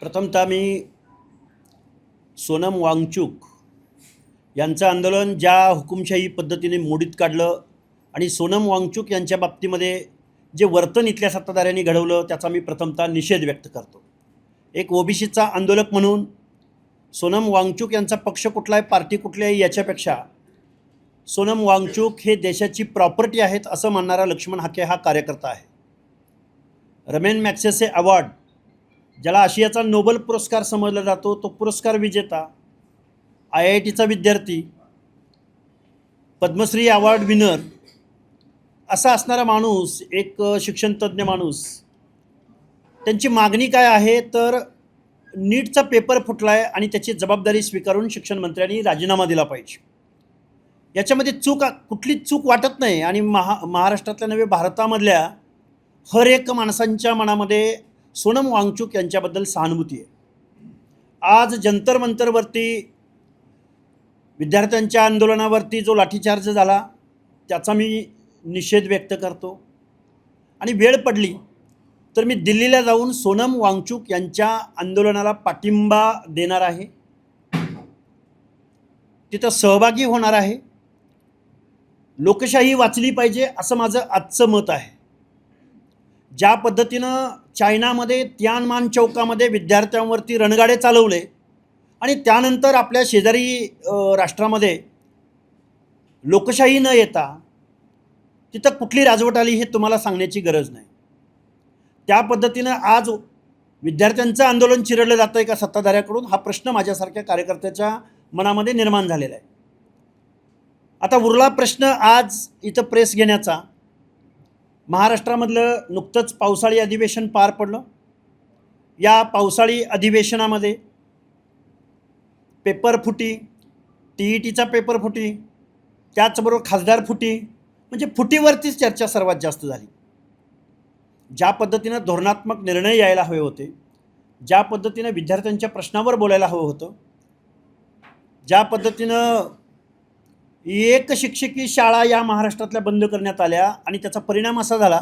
प्रथमतः मी सोनम वांगचुक यांचं आंदोलन ज्या हुकुमशाही पद्धतीने मोडीत काढलं आणि सोनम वांगचुक यांच्या बाबतीमध्ये जे वर्तन इथल्या सत्ताधाऱ्यांनी घडवलं त्याचा मी प्रथमतः निषेध व्यक्त करतो। एक ओबीसीचा आंदोलक म्हणून सोनम वांगचुक यांचा पक्ष कुठला आहे, पार्टी कुठली आहे याच्यापेक्षा सोनम वांगचुक हे देशाची प्रॉपर्टी आहेत असं मानणारा लक्ष्मण हाके हा कार्यकर्ता आहे। रमेन मॅग्सेसे अवॉर्ड, ज्याला आशियाचा नोबेल पुरस्कार समजला जातो, तो पुरस्कार विजेता, IITचा विद्यार्थी, पद्मश्री अवॉर्ड विनर असा असणारा माणूस, एक शिक्षणतज्ञ माणूस, त्यांची मागणी काय आहे तर नीटचा पेपर फुटला आहे आणि त्याची जबाबदारी स्वीकारून शिक्षण मंत्र्यांनी राजीनामा दिला पाहिजे। याच्यामध्ये कुठलीच चूक वाटत नाही आणि महाराष्ट्रातल्या नव्हे भारतामधल्या हर एक माणसांच्या मनामध्ये सोनम वांगचुक यांच्याबद्दल सहानुभूती आहे। आज जंतर मंतरवरती विद्यार्थ्यांच्या आंदोलनावरती जो लाठीचार्ज झाला त्याचा मी निषेध व्यक्त करतो आणि वेळ पडली तर मी दिल्लीला जाऊन सोनम वांगचुक यांच्या आंदोलनाला पाठिंबा देणार आहे, तिथं सहभागी होणार आहे। लोकशाही वाचली पाहिजे असं माझं आजचं मत आहे। ज्या पद्धतीनं चायनामध्ये तियानमान चौकामध्ये विद्यार्थ्यांवरती रणगाडे चालवले आणि त्यानंतर आपल्या शेजारी राष्ट्रामध्ये लोकशाही न येता तिथं कुठली राजवट आली हे तुम्हाला सांगण्याची गरज नाही। त्या पद्धतीनं आज विद्यार्थ्यांचं आंदोलन चिरडलं जातं आहे का सत्ताधाऱ्याकडून, हा प्रश्न माझ्यासारख्या कार्यकर्त्याच्या मनामध्ये निर्माण झालेला आहे। आता उरला प्रश्न आज इथं प्रेस घेण्याचा। महाराष्ट्रामधलं नुकतंच पावसाळी अधिवेशन पार पडलं। या पावसाळी अधिवेशनामध्ये पेपर फुटी, TETचा पेपर फुटी, त्याचबरोबर खासदार फुटी, म्हणजे फुटीवरतीच चर्चा सर्वात जास्त झाली। ज्या पद्धतीनं धोरणात्मक निर्णय यायला हवे होते, ज्या पद्धतीनं विद्यार्थ्यांच्या प्रश्नावर बोलायला हवं होतं, ज्या पद्धतीनं एक शिक्षकी शाळा या महाराष्ट्रातल्या बंद करण्यात आल्या आणि त्याचा परिणाम असा झाला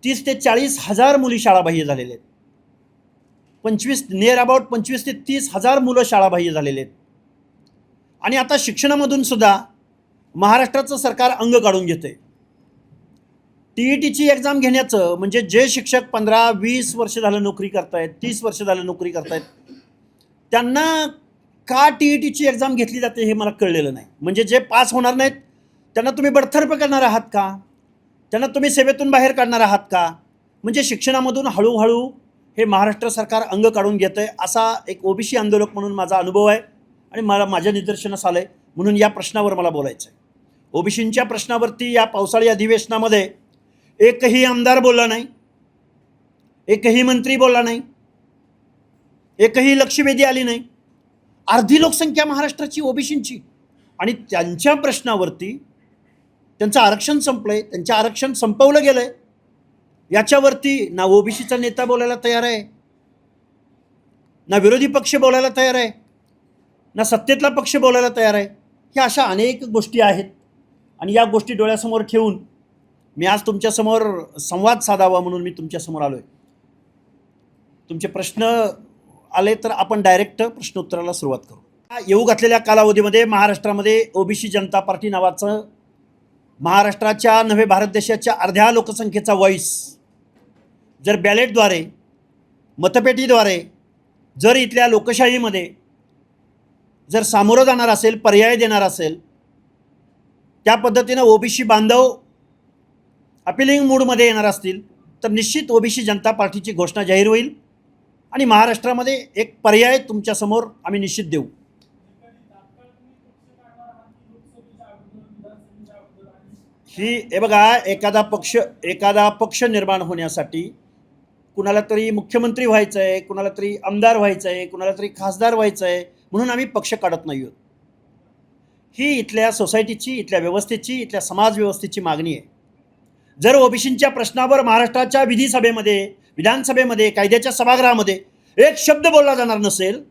30 ते 40 हजार मुली शाळाबाह्य झालेले आहेत। 25 ते 30 हजार मुलं शाळाबाह्य झालेले आहेत आणि आता शिक्षणामधून सुद्धा महाराष्ट्राचं सरकार अंग काढून घेते। TETची एक्झाम घेण्याचं म्हणजे जे शिक्षक 15-20 वर्ष झालं नोकरी करतायत, 30 वर्ष झालं नोकरी करतायत, त्यांना का TETची एक्झाम घेतली जाते हे मला कळलेलं नाही। म्हणजे जे पास होणार नाहीत त्यांना तुम्ही बडतर्फ करणार आहात का, त्यांना तुम्ही सेवेतून बाहेर काढणार आहात का? म्हणजे शिक्षणामधून हळूहळू हे महाराष्ट्र सरकार अंग काढून घेतं आहे असा एक ओबीसी आंदोलक म्हणून माझा अनुभव आहे आणि माझ्या निदर्शनास आलं आहे, म्हणून या प्रश्नावर मला बोलायचं आहे। ओबीसींच्या प्रश्नावरती या पावसाळी अधिवेशनामध्ये एकही आमदार बोलला नाही, एकही मंत्री बोलला नाही, एकही लक्षवेधी आली नाही। अर्धी लोकसंख्या महाराष्ट्राची ओबीसींची आणि त्यांच्या प्रश्नावरती त्यांचं आरक्षण संपलंय, त्यांचं आरक्षण संपवलं गेलंय, याच्यावरती ना ओबीसीचा नेता बोलायला तयार आहे, ना विरोधी पक्ष बोलायला तयार आहे, ना सत्तेतला पक्ष बोलायला तयार आहे। ह्या अशा अनेक गोष्टी आहेत आणि या गोष्टी डोळ्यासमोर ठेवून मी आज तुमच्यासमोर संवाद साधावा म्हणून मी तुमच्यासमोर आलो आहे। तुमचे प्रश्न आले तर आपण डायरेक्ट प्रश्नोत्तराला सुरुवात करू। येऊ घातलेल्या कालावधीमध्ये महाराष्ट्रामध्ये ओबीसी जनता पार्टी नावाचं महाराष्ट्राच्या नव्हे भारत देशाच्या अर्ध्या लोकसंख्येचा व्हॉइस जर बॅलेटद्वारे, मतपेटीद्वारे जर इथल्या लोकशाहीमध्ये जर सामोरं जाणार असेल, पर्याय देणार असेल, त्या पद्धतीनं ओबीसी बांधव अपिलिंग मूडमध्ये येणार असतील तर निश्चित ओबीसी जनता पार्टीची घोषणा जाहीर होईल आणि महाराष्ट्रामध्ये एक पर्याय तुमच्यासमोर आम्ही निश्चित देऊ। हे बघा, एखादा पक्ष निर्माण होण्यासाठी कुणाला तरी मुख्यमंत्री व्हायचं आहे, कुणाला तरी आमदार व्हायचं आहे, कुणाला तरी खासदार व्हायचं आहे म्हणून आम्ही पक्ष काढत नाही आहोत। ही इथल्या सोसायटीची, इथल्या व्यवस्थेची, इथल्या समाज व्यवस्थेची मागणी आहे। जर ओबीसींच्या प्रश्नावर महाराष्ट्राच्या विधिसभेमध्ये, विधानसभेमध्ये, कायद्याच्या सभागृहामध्ये एक शब्द बोलला जाणार नसेल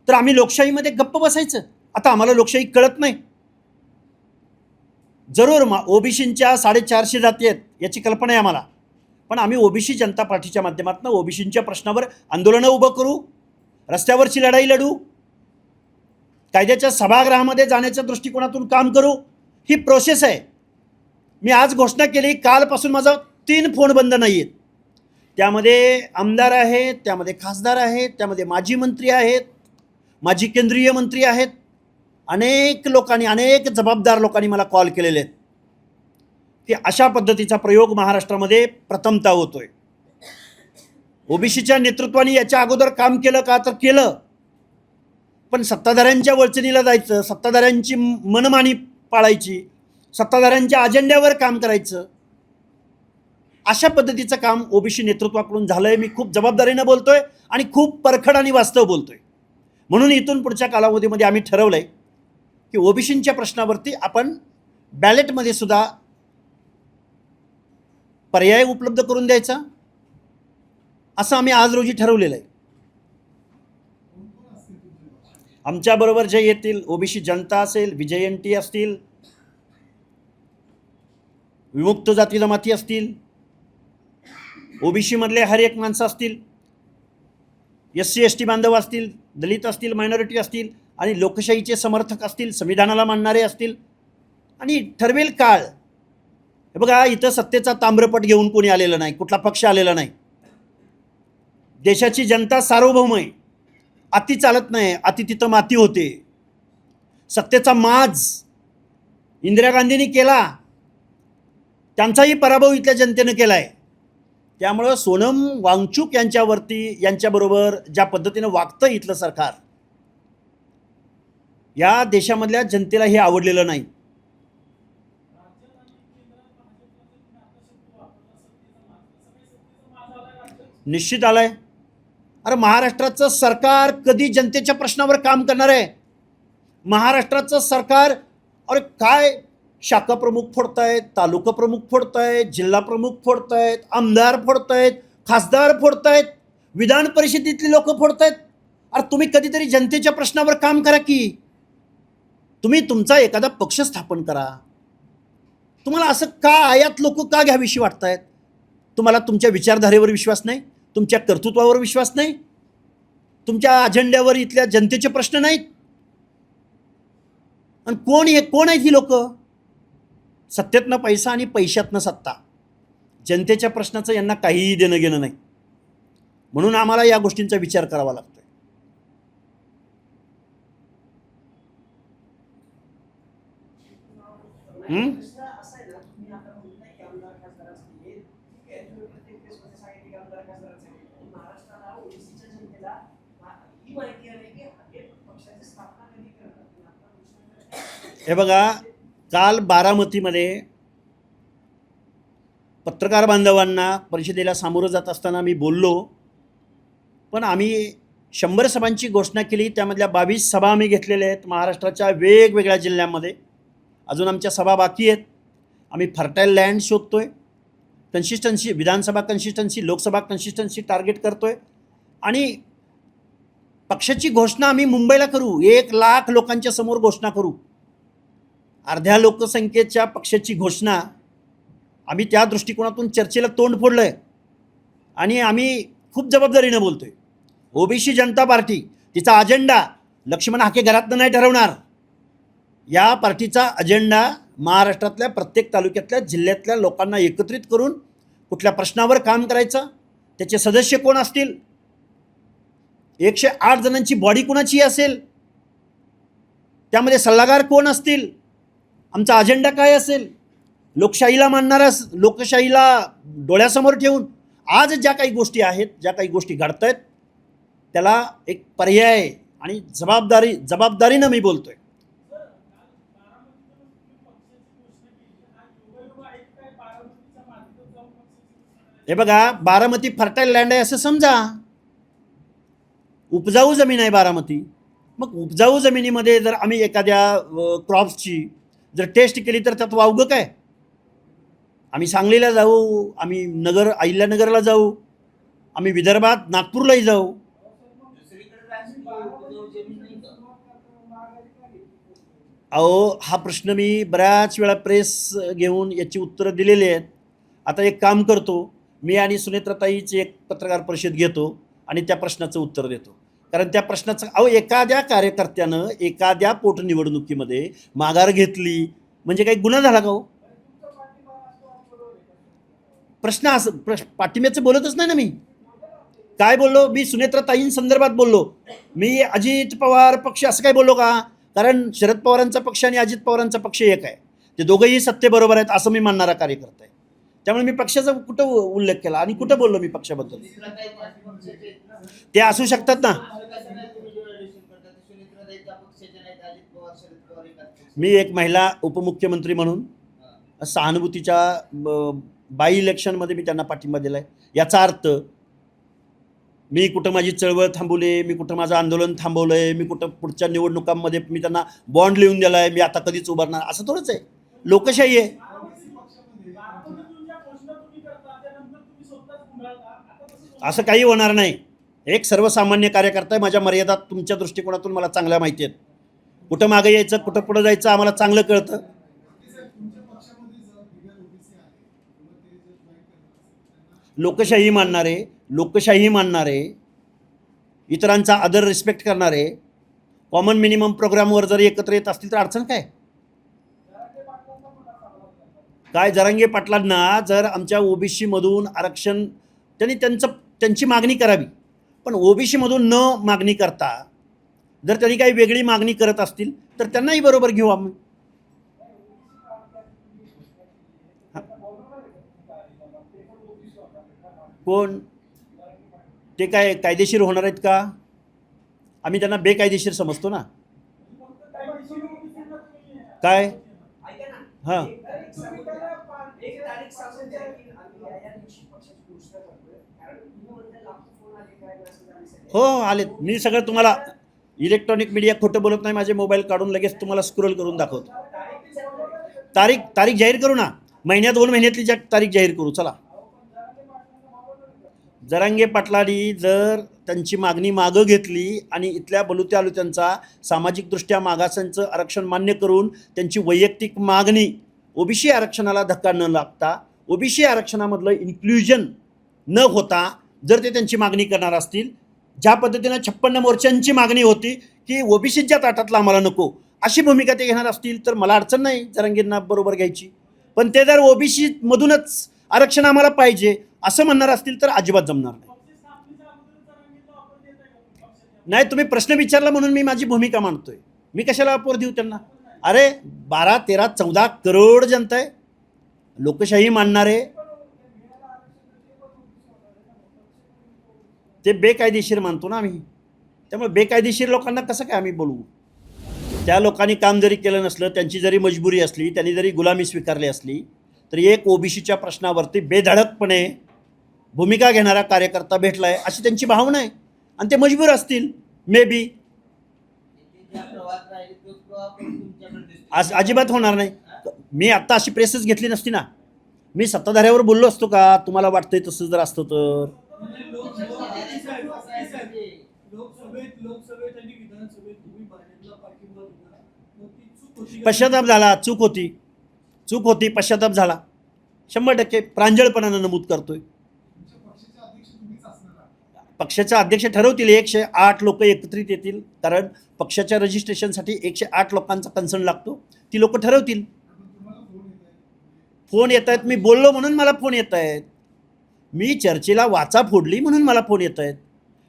तर आम्ही लोकशाहीमध्ये गप्प बसायचं? आता आम्हाला लोकशाही कळत नाही? जरूर ओबीसींच्या 450 जाती आहेत याची कल्पना आहे आम्हाला, पण आम्ही ओबीसी जनता पार्टीच्या माध्यमातून ओबीसींच्या प्रश्नावर आंदोलनं उभं करू, रस्त्यावरची लढाई लढू, कायद्याच्या सभागृहामध्ये जाण्याच्या दृष्टिकोनातून काम करू. ही प्रोसेस आहे. मी आज घोषणा केली, कालपासून माझा 3 फोन बंद नाही आहेत. त्यामध्ये आमदार आहेत, त्यामध्ये खासदार आहेत, त्यामध्ये माजी मंत्री आहेत, माजी केंद्रीय मंत्री आहेत. अनेक लोकांनी, अनेक जबाबदार लोकांनी मला कॉल केलेले आहेत की अशा पद्धतीचा प्रयोग महाराष्ट्रामध्ये प्रथमतः होतोय. ओबीसीच्या नेतृत्वाने याच्या अगोदर काम केलं का, तर केलं, पण सत्ताधाऱ्यांच्या वळचणीला जायचं, सत्ताधाऱ्यांची मनमानी पाळायची, सत्ताधाऱ्यांच्या अजेंड्यावर काम करायचं, अशा पद्धतीचं काम ओबीसी नेतृत्वाकडून झालंय. मी खूप जबाबदारीनं बोलतोय आणि खूप परखड आणि वास्तव बोलतोय. म्हणून इथून पुढच्या कालावधीमध्ये आम्ही ठरवलंय की ओबीसींच्या प्रश्नावरती आपण बॅलेटमध्ये सुद्धा पर्याय उपलब्ध करून द्यायचा, असं आम्ही आज रोजी ठरवलेलं आहे. आमच्याबरोबर जे येतील, ओबीसी जनता असेल, विजयंती असतील, विमुक्त जाती जमाती असतील, ओबीसी मधले हर एक माणसं असतील, SC ST बांधव असतील, दलित असतील, मायनॉरिटी असतील, आणि लोकशाहीचे समर्थक असतील, संविधानाला मानणारे असतील, आणि ठरवेल काळ. हे बघा, इथं सत्तेचा ताम्रपट घेऊन कोणी आलेलं नाही, कुठला पक्ष आलेला नाही. देशाची जनता सार्वभौम आहे. अति चालत नाही, अति तिथं माती होते. सत्तेचा माज इंदिरा गांधींनी केला, त्यांचाही पराभव इथल्या जनतेनं केलाय. त्यामुळं सोनम वांगचूक यांच्याबरोबर ज्या पद्धतीनं वागतं इथलं सरकार, या देशामधल्या जनतेला हे आवडलेलं नाही. निश्चित आलाय. अरे महाराष्ट्राचं सरकार कधी जनतेच्या प्रश्नावर काम करणार आहे? महाराष्ट्राचं सरकार, अरे काय शाखा प्रमुख फोडतायत, तालुका प्रमुख फोडतायत, जिल्हा प्रमुख फोडतायत, आमदार फोडतायत, खासदार फोडतायत, विधान परिषदेतली लोक फोडतायत. अरे तुम्ही कधीतरी जनतेच्या प्रश्नावर काम करा की. तुम्ही तुमचा एखादा पक्ष स्थापन करा. तुम्हाला असं का आयात लोक का घ्यावीशी वाटतायत? तुम्हाला तुमच्या विचारधारेवर विश्वास नाही, तुमच्या कर्तृत्वावर विश्वास नाही, तुमच्या अजेंड्यावर इथल्या जनतेचे प्रश्न नाहीत. आणि कोण आहेत ही लोक? सत्तेतनं पैसा आणि पैशातनं सत्ता. जनतेच्या प्रश्नाचं यांना काहीही देणं घेणं नाही. म्हणून आम्हाला या गोष्टींचा विचार करावा लागतोय. हे बघा, काल बारामतीमध्ये पत्रकार बांधवांना परिषदेला सामोरं जात असताना मी बोललो, पण आम्ही 100 सभांची घोषणा केली. त्यामधल्या 22 सभा आम्ही घेतलेल्या आहेत महाराष्ट्राच्या वेगवेगळ्या जिल्ह्यांमध्ये. अजून आमच्या सभा बाकी आहेत. आम्ही फर्टाईल लँड शोधतोय, कन्सिस्टन्सी, विधानसभा कन्सिस्टन्सी, लोकसभा कन्सिस्टन्सी टार्गेट करतोय. आणि पक्षाची घोषणा आम्ही मुंबईला करू, 1 लाख लोकांच्या समोर घोषणा करू. अर्ध्या लोकसंख्येच्या पक्षाची घोषणा, आम्ही त्या दृष्टिकोनातून चर्चेला तोंड फोडलंय आणि आम्ही खूप जबाबदारीनं बोलतोय. ओबीसी जनता पार्टी तिचा अजेंडा लक्ष्मण हाके घरातनं नाही ठरवणार. या पार्टीचा अजेंडा महाराष्ट्रातल्या प्रत्येक तालुक्यातल्या, जिल्ह्यातल्या लोकांना एकत्रित करून कुठल्या प्रश्नावर काम करायचं, त्याचे सदस्य कोण असतील, 108 जणांची बॉडी कोणाची असेल, त्यामध्ये सल्लागार कोण असतील, आमचा अजेंडा काय असेल, लोकशाहीला मानणारा, लोकशाहीला डोळ्यासमोर ठेवून आज ज्या काही गोष्टी आहेत, ज्या काही गोष्टी घडतायत, त्याला एक पर्याय आणि जबाबदारीनं मी बोलतोय. हे बघा, बारामती फर्टाईल लँड आहे असं समजा. उपजाऊ जमीन आहे बारामती. मग उपजाऊ जमिनीमध्ये जर आम्ही एखाद्या क्रॉप्सची जर टेस्ट केली तर त्यात वावगं काय? आम्ही सांगलीला जाऊ, आम्ही अहिल्यानगरला जाऊ, आम्ही विदर्भात नागपूरलाही जाऊ. अहो, हा प्रश्न मी बऱ्याच वेळा प्रेस घेऊन याची उत्तरं दिलेली आहेत. आता एक काम करतो, मी आणि सुनेत्राताईची एक पत्रकार परिषद घेतो आणि त्या प्रश्नाचं उत्तर देतो. कारण त्या प्रश्नाचं एखाद्या कार्यकर्त्यानं एखाद्या पोटनिवडणुकीमध्ये माघार घेतली म्हणजे काही गुन्हा झाला का हो? प्रश्न असं पाठिंब्याचं बोलतच नाही ना मी. काय बोललो मी? सुनेत्राताईंसंदर्भात बोललो. मी अजित पवार पक्ष असं काय बोललो का? कारण शरद पवारांचा पक्ष आणि अजित पवारांचा पक्ष एक आहे. ते दोघंही सत्तेबरोबर आहेत असं मी मानणारा कार्यकर्ता आहे. त्यामुळे मी पक्षाचा कुठं उल्लेख केला आणि कुठं बोललो मी पक्षाबद्दल? ते असू शकतात ना. मी एक महिला उपमुख्यमंत्री म्हणून सहानुभूतीच्या बाय इलेक्शनमध्ये मी त्यांना पाठिंबा दिला आहे. याचा अर्थ मी कुठं माझी चळवळ थांबवली, मी कुठं माझं आंदोलन थांबवलं आहे, मी कुठं पुढच्या निवडणुकांमध्ये मी त्यांना बॉन्ड लिहून दिला आहे, मी आता कधीच उभारणार, असं थोडंच आहे. लोकशाही आहे. असं काही होणार नाही. एक सर्वसामान्य कार्यकर्ता आहे. माझ्या मर्यादा तुमच्या दृष्टिकोनातून मला चांगल्या माहिती आहेत. कुठं मागे यायचं, कुठं पुढं जायचं आम्हाला चांगलं कळतं. लोकशाही मानणारे, इतरांचा आदर रिस्पेक्ट करणारे, कॉमन मिनिमम प्रोग्रामवर जर एकत्र येत असतील तर अडचण काय? जरांगे पाटलांना जर आमच्या ओबीसी मधून आरक्षण त्यांची मागणी करावी, पण ओबीसी मधून न मागणी करता जर त्यांनी काही वेगळी मागणी करत असतील तर त्यांनाही बरोबर घेऊ आम्ही. कोण ते काय कायदेशीर होणार आहेत का? आम्ही त्यांना बेकायदेशीर समजतो ना. काय? हां हो आलेत. मी सगळं तुम्हाला इलेक्ट्रॉनिक मीडिया खोटं बोलत नाही. माझे मोबाईल काढून लगेच तुम्हाला स्क्रोल करून दाखवतो. तारीख जाहीर करू ना. महिन्यात 2 महिन्यातली तारीख जाहीर करू. चला. जरांगे पाटलांनी जर त्यांची मागणी मागं घेतली आणि इथल्या बलुत्या आलुत्यांचा सामाजिकदृष्ट्या मागासांचं आरक्षण मान्य करून त्यांची वैयक्तिक मागणी ओबीसी आरक्षणाला धक्का न लागता, ओबीसी आरक्षणामधलं इन्क्ल्युजन न होता जर ते त्यांची मागणी करणार असतील, ज्या पद्धतीनं 56 मोर्चांची मागणी होती की ओबीसीच्या ताटातला आम्हाला नको, अशी भूमिका ते घेणार असतील तर मला अडचण नाही जरांगेंना बरोबर घ्यायची. पण ते जर ओबीसी मधूनच आरक्षण आम्हाला पाहिजे असं म्हणणार असतील तर अजिबात जमणार नाही. नाही, तुम्ही प्रश्न विचारला म्हणून मी माझी भूमिका मांडतोय. मी कशाला अपोर देऊ त्यांना? अरे 12, 13, 14 करोड जनता आहे. लोकशाही मानणारे ते बेकायदेशीर मानतो ना आम्ही. त्यामुळे बेकायदेशीर लोकांना कसं काय आम्ही बोलवू? त्या लोकांनी काम जरी केलं नसलं, त्यांची जरी मजबुरी असली, त्यांनी जरी गुलामी स्वीकारली असली तरी एक ओबीसीच्या प्रश्नावरती बेधडकपणे भूमिका घेणारा कार्यकर्ता भेटलाय अशी त्यांची भावना आहे आणि ते मजबूर असतील मे बी. आज अजिबात होणार नाही. मी आत्ता अशी प्रेसच घेतली नसती ना. मी सत्ताधाऱ्यावर बोललो असतो का? तुम्हाला वाटतंय तसं जर असतं तर? पश्चाताप झाला. चूक होती, पश्चाताप झाला. 100% प्रांजळपणानं नमूद करतोय. पक्षाचे अध्यक्ष ठरवतील. 108 लोक एकत्रित येतील, कारण पक्षाच्या रजिस्ट्रेशनसाठी 108 लोकांचा कन्सर्न लागतो. ती लोक ठरवतील. फोन येत आहेत, मी बोललो म्हणून मला फोन येत आहेत. मी चर्चेला वाचा फोडली म्हणून मला फोन येत आहेत.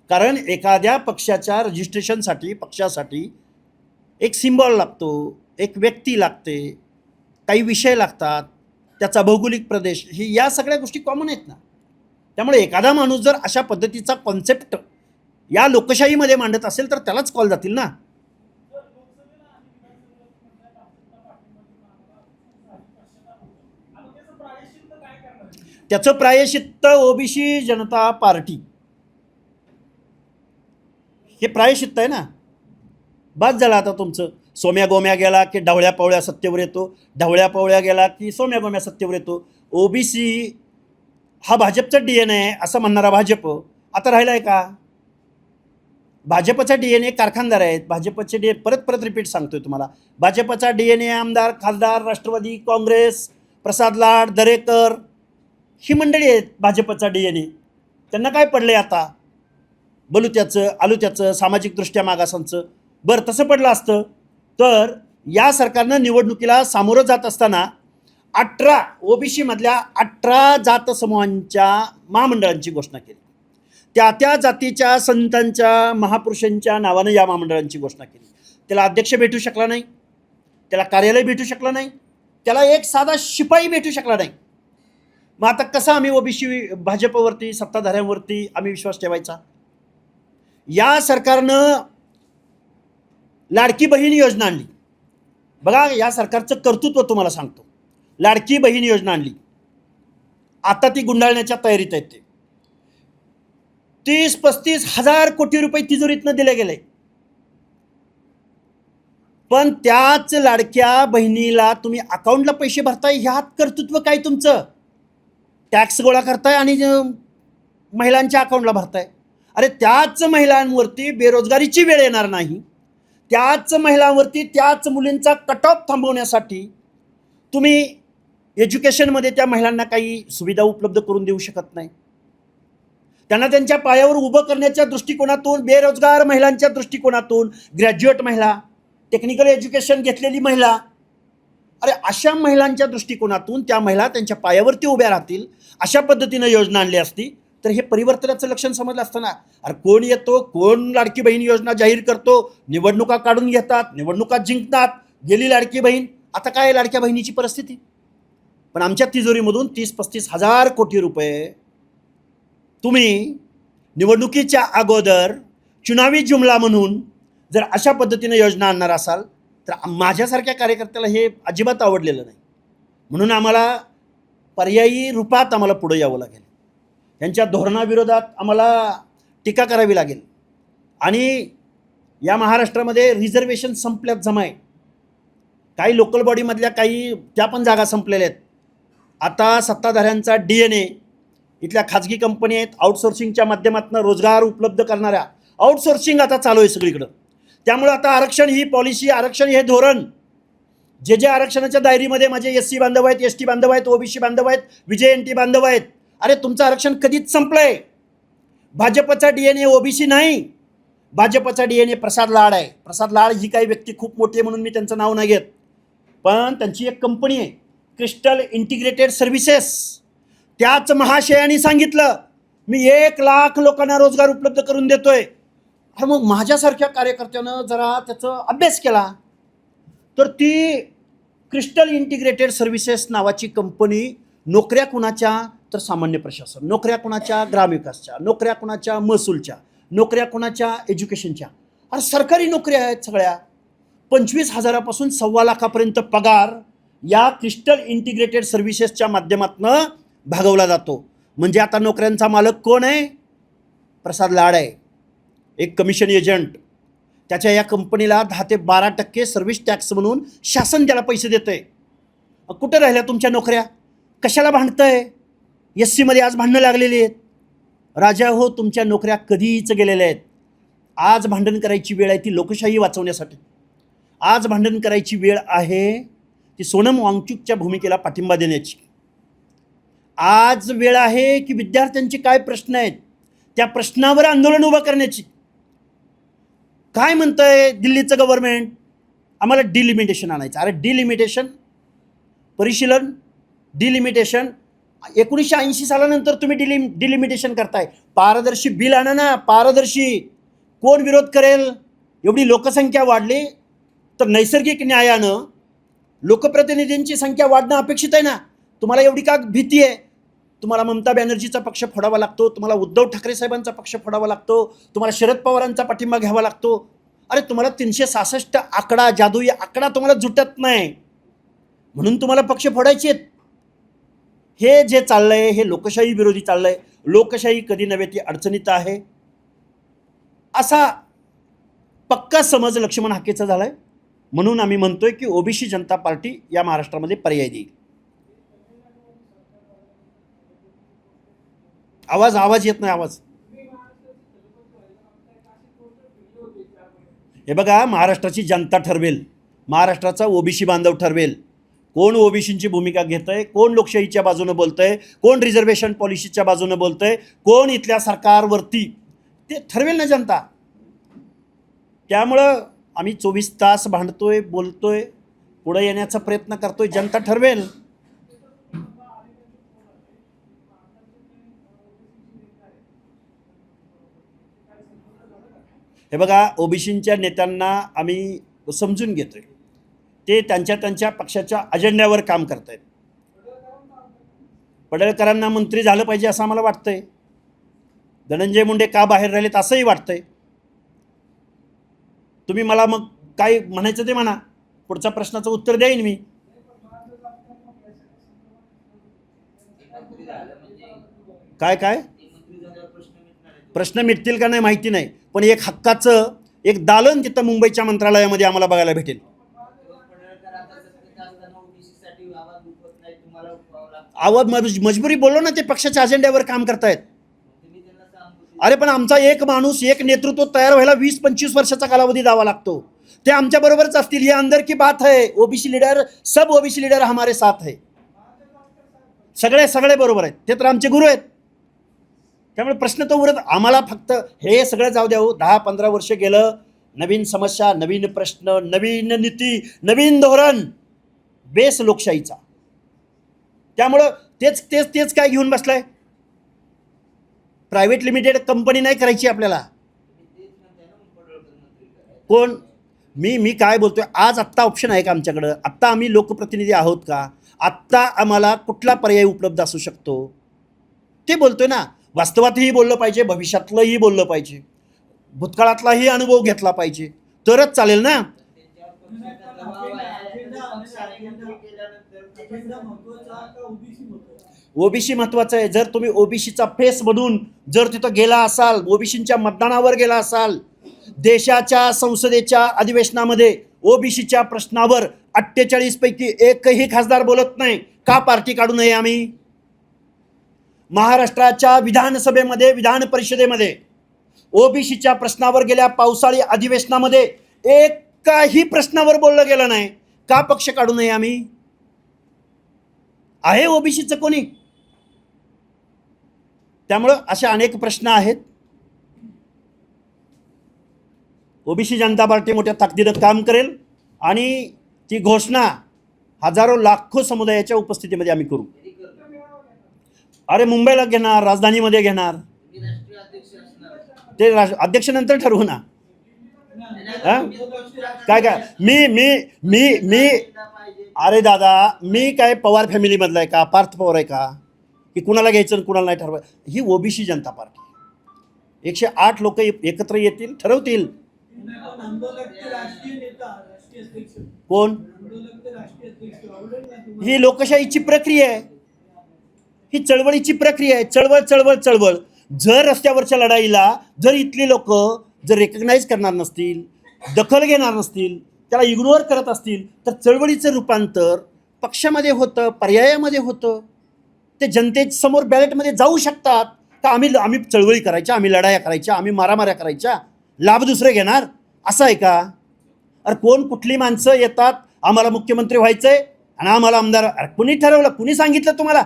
कारण एखाद्या पक्षाच्या रजिस्ट्रेशनसाठी, पक्षासाठी एक सिम्बॉल लागतो, एक व्यक्ती लागते, काही विषय लागतात, त्याचा भौगोलिक प्रदेश, ही या सगळ्या गोष्टी कॉमन आहेत ना. त्यामुळे एखादा माणूस जर अशा पद्धतीचा कॉन्सेप्ट या लोकशाहीमध्ये मांडत असेल तर त्यालाच कॉल जातील ना. त्याचं प्रायश्चित्त ओबीसी जनता पार्टी, हे प्रायश्चित्त आहे ना. बाद झाला आता तुमचं. सोम्या गोम्या गेला की ढवळ्या पवळ्या सत्तेवर येतो, ढवळ्या पवळ्या गेला की सोम्या गोम्या सत्तेवर येतो. ओबीसी हा भाजपचा DNA आहे असं म्हणणारा भाजप आता राहिला आहे का? भाजपचा DNA कारखानदार आहेत. भाजपचे परत रिपीट सांगतोय तुम्हाला. भाजपचा DNA आमदार, खासदार, राष्ट्रवादी काँग्रेस, प्रसाद लाड, दरेकर, ही मंडळी आहेत भाजपचा DNA. त्यांना काय पडलंय आता बलुत्याचं आलुत्याचं सामाजिकदृष्ट्या मागासांचं. बरं तसं पडलं असतं तर या सरकारनं निवडणुकीला सामोरं जात असताना 18 OBC मधल्या 18 जात समूहांच्या महामंडळांची घोषणा केली. त्या जातीच्या संतांच्या महापुरुषांच्या नावानं या महामंडळांची घोषणा केली. त्याला अध्यक्ष भेटू शकला नाही, त्याला कार्यालय भेटू शकलं नाही, त्याला एक साधा शिपाई भेटू शकला नाही. मग आता कसं आम्ही OBC भाजपवरती सत्ताधाऱ्यांवरती आम्ही विश्वास ठेवायचा. या सरकारनं लाडकी बहीण योजना आणली. बघा या सरकारचं कर्तृत्व तुम्हाला सांगतो. लाडकी बहीण योजना आणली, आता ती गुंडाळण्याच्या तयारीत आहेत. ते 30-35 हजार कोटी रुपये तिजोरीतनं दिले गेले. पण त्याच लाडक्या बहिणीला तुम्ही अकाउंटला पैसे भरताय. ह्यात कर्तृत्व काय तुमचं? टॅक्स गोळा करताय आणि महिलांच्या अकाउंटला भरताय. अरे त्याच महिलांवरती बेरोजगारीची वेळ येणार नाही, त्याच महिलांवरती त्याच मुलींचा कट ऑफ थांबवण्यासाठी तुम्ही एज्युकेशनमध्ये त्या महिलांना काही सुविधा उपलब्ध करून देऊ शकत नाही. त्यांना त्यांच्या पायावर उभं करण्याच्या दृष्टिकोनातून, बेरोजगार महिलांच्या दृष्टिकोनातून, ग्रॅज्युएट महिला, टेक्निकल एज्युकेशन घेतलेली महिला, अरे अशा महिलांच्या दृष्टिकोनातून त्या महिला त्यांच्या पायावरती उभ्या राहतील अशा पद्धतीनं योजना आणली असती तर हे परिवर्तनाचं लक्षण समजलं असतं ना. अरे कोण येतो, कोण लाडकी बहीण योजना जाहीर करतो, निवडणुका काढून घेतात, निवडणुका जिंकतात, गेली लाडकी बहीण. आता काय लाडक्या बहिणीची परिस्थिती? पण आमच्या तिजोरीमधून 30-35 हजार कोटी रुपये तुम्ही निवडणुकीच्या अगोदर चुनावी जुमला म्हणून जर अशा पद्धतीने योजना आणणार असाल तर माझ्यासारख्या कार्यकर्त्याला हे अजिबात आवडलेलं नाही. म्हणून आम्हाला पर्यायी रूपात आम्हाला पुढे यावं लागेल. त्यांच्या धोरणाविरोधात आम्हाला टीका करावी लागेल. आणि या महाराष्ट्रामध्ये रिझर्वेशन संपल्यात जमाय. काही लोकल बॉडीमधल्या काही त्या पण जागा संपलेल्या आहेत. आता सत्ताधाऱ्यांचा DNA इथल्या खाजगी कंपनी आहेत आउटसोर्सिंगच्या माध्यमातून रोजगार उपलब्ध करणाऱ्या, आउटसोर्सिंग आता चालू आहे सगळीकडं. त्यामुळे आता आरक्षण ही पॉलिसी, आरक्षण हे धोरण, जे आरक्षणाच्या दायरीमध्ये माझे SC बांधव आहेत, ST बांधव आहेत, OBC बांधव आहेत, VJNT बांधव आहेत, अरे तुमचं आरक्षण कधीच संपलंय. भाजपचा DNA OBC नाही, भाजपचा DNA प्रसाद लाड आहे. प्रसाद लाड ही काही व्यक्ती खूप मोठी आहे म्हणून मी त्यांचं नाव नाही घेत, पण त्यांची एक कंपनी आहे क्रिस्टल इंटिग्रेटेड सर्व्हिसेस. त्याच महाशयांनी सांगितलं मी 1 लाख लोकांना रोजगार उपलब्ध करून देतोय. मग माझ्यासारख्या कार्यकर्त्यानं जरा त्याचा अभ्यास केला तर ती क्रिस्टल इंटिग्रेटेड सर्व्हिसेस नावाची कंपनी नोकऱ्या कुणाच्या तर सामान्य प्रशासन, नोकऱ्या कुणाच्या ग्रामविकासच्या, नोकऱ्या कुणाच्या महसूलच्या, नोकऱ्या कुणाच्या एज्युकेशनच्या. अरे सरकारी नोकऱ्या आहेत सगळ्या. 25,000पासून 1.25 लाखापर्यंत पगार या क्रिस्टल इंटिग्रेटेड सर्व्हिसेसच्या माध्यमातून भागवला जातो. म्हणजे आता नोकऱ्यांचा मालक कोण आहे? प्रसाद लाड आहे, एक कमिशन एजंट. त्याच्या या कंपनीला 10 ते 12% सर्व्हिस टॅक्स म्हणून शासन त्याला पैसे देतं आहे. कुठं राहिल्या तुमच्या नोकऱ्या? कशाला भांडतंय? SCमध्ये आज भांडणं लागलेली आहेत. राजा हो, तुमच्या नोकऱ्या कधीच गेलेल्या आहेत. आज भांडण करायची वेळ आहे ती लोकशाही वाचवण्यासाठी. आज भांडण करायची वेळ आहे ती सोनम वांगचुकच्या भूमिकेला पाठिंबा देण्याची. आज वेळ आहे की विद्यार्थ्यांचे काय प्रश्न आहेत त्या प्रश्नावर आंदोलन उभं करण्याची. काय म्हणतंय दिल्लीचं गव्हर्नमेंट? आम्हाला डिलिमिटेशन आणायचं. अरे डिलिमिटेशन, परिशीलन, डिलिमिटेशन 1980 सालानंतर तुम्ही डिलिमिटेशन करताय. पारदर्शी बिल आणा ना, पारदर्शी. कोण विरोध करेल? एवढी लोकसंख्या वाढली तर नैसर्गिक न्यायानं लोकप्रतिनिधींची संख्या वाढणं अपेक्षित आहे ना. तुम्हाला एवढी का भीती आहे? तुम्हाला ममता बॅनर्जीचा पक्ष फोडावा लागतो, तुम्हाला उद्धव ठाकरे साहेबांचा पक्ष फोडावा लागतो, तुम्हाला शरद पवारांचा पाठिंबा घ्यावा लागतो. अरे तुम्हाला 366 आकडा, जादुई आकडा तुम्हाला जुटत नाही म्हणून तुम्हाला पक्ष फोडायचे आहेत. हे जे चाललंय हे लोकशाही विरोधी चाललंय. लोकशाही कधी नव्हे ती अडचणीत आहे असा पक्का समज लक्ष्मण हाकेचा झालाय. म्हणून आम्ही म्हणतोय की OBC जनता पार्टी या महाराष्ट्रामध्ये पर्याय देईल. आवाज येत नाही. आवाज हे बघा, महाराष्ट्राची जनता ठरवेल, महाराष्ट्राचा OBC बांधव ठरवेल कोण ओबीसींची भूमिका घेतंय, कोण लोकशाहीच्या बाजूनं बोलतंय, कोण रिझर्वेशन पॉलिसीच्या बाजूनं बोलतंय, कोण इथल्या सरकारवरती, ते ठरवेल ना जनता. त्यामुळं आम्ही 24 तास भांडतोय, बोलतोय, पुढे येण्याचा प्रयत्न करतोय, जनता ठरवेल. हे बघा, ओबीसींच्या नेत्यांना आम्ही समजून घेतोय, ते त्यांच्या त्यांच्या पक्षाच्या अजेंड्यावर काम करत आहेत. पडळकरांना मंत्री झालं पाहिजे असं आम्हाला वाटतंय, धनंजय मुंडे का बाहेर राहिलेत असंही वाटतंय. तुम्ही मला मग काय म्हणायचं ते म्हणा, पुढच्या प्रश्नाचं उत्तर देईन मी. काय काय प्रश्न मिटतील का नाही माहिती नाही, पण एक हक्काचं एक दालन तिथं मुंबईच्या मंत्रालयामध्ये आम्हाला बघायला भेटेल. आवाज मजबुरी बोललो ना, ते पक्षाच्या अजेंड्यावर काम करतायत. अरे पण आमचा एक माणूस, एक नेतृत्व तयार व्हायला 20-25 वर्षाचा कालावधी द्यावा लागतो. ते आमच्या बरोबरच असतील, ही अंदर की बात है. ओबीसी लीडर, सब ओबीसी लीडर हमारे साथ है. सगळे बरोबर आहेत, ते तर आमचे गुरु आहेत. त्यामुळे प्रश्न तो उरत, आम्हाला फक्त हे सगळं जाऊ द्या. 10-15 वर्ष गेलं, नवीन समस्या, नवीन प्रश्न, नवीन नीती, नवीन धोरण, बेस लोकशाहीचा. त्यामुळं तेच तेच तेच काय घेऊन बसलाय. प्रायव्हेट लिमिटेड कंपनी नाही करायची आपल्याला. कोण मी काय बोलतोय, आज आत्ता ऑप्शन आहे का आमच्याकडं? आत्ता आम्ही लोकप्रतिनिधी आहोत का? आत्ता आम्हाला कुठला पर्याय उपलब्ध असू शकतो ते बोलतोय ना. वास्तवातही बोललं पाहिजे, भविष्यातलंही बोललं पाहिजे, भूतकाळातलाही अनुभव घेतला पाहिजे, तरच चालेल ना. ओबीसी महत्वाचं आहे. जर तुम्ही ओबीसीचा फेस बनून जर तिथं गेला असाल, ओबीसीच्या मतदानावर गेला असाल, देशाच्या संसदेच्या अधिवेशनामध्ये ओबीसीच्या प्रश्नावर 48 पैकी एकही खासदार बोलत नाही. का पार्टी काढू नये आम्ही? महाराष्ट्राच्या विधानसभेमध्ये, विधान परिषदेमध्ये ओबीसीच्या प्रश्नावर गेल्या पावसाळी अधिवेशनामध्ये एकाही प्रश्नावर बोललं गेलं नाही. का पक्ष काढू नये आम्ही? आहे ओबीसीचं कोणी? त्यामुळं असे अनेक प्रश्न आहेत. ओबीसी जनता पार्टी मोठ्या ताकदीनं काम करेल आणि ती घोषणा हजारो लाखो समुदायाच्या उपस्थितीमध्ये आम्ही करू. अरे मुंबईला घेणार, राजधानीमध्ये घेणार, ते अध्यक्ष नंतर ठरवू ना. काय काय मी मी मी मी अरे दादा, मी काय पवार फॅमिलीमधला आहे का? पार्थ पवार आहे का? की कुणाला घ्यायचं आणि कुणाला नाही ठरवाय? ही ओबीसी जनता पार्टी 108 लोक एकत्र येतील, ठरवतील. कोण? ही लोकशाहीची प्रक्रिया आहे, ही चळवळीची प्रक्रिया आहे. चळवळ चळवळ चळवळ. जर रस्त्यावरच्या लढाईला जर इथली लोक जर रेकग्नाइज करणार नसतील, दखल घेणार नसतील, त्याला इग्नोर करत असतील, तर चळवळीचं रूपांतर पक्षामध्ये होतं, पर्यायामध्ये होतं. ते जनतेसमोर बॅलेटमध्ये जाऊ शकतात. तर आम्ही चळवळी करायच्या, आम्ही लढाया करायच्या, आम्ही मारामाऱ्या करायच्या, लाभ दुसरे घेणार, असं आहे का? अरे कोण कुठली माणसं येतात, आम्हाला मुख्यमंत्री व्हायचंय आणि आम्हाला आमदार? अरे कुणी ठरवलं? कुणी सांगितलं तुम्हाला?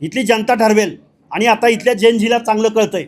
इथली जनता ठरवेल. आणि आता इथल्या जेनजीला चांगलं कळतंय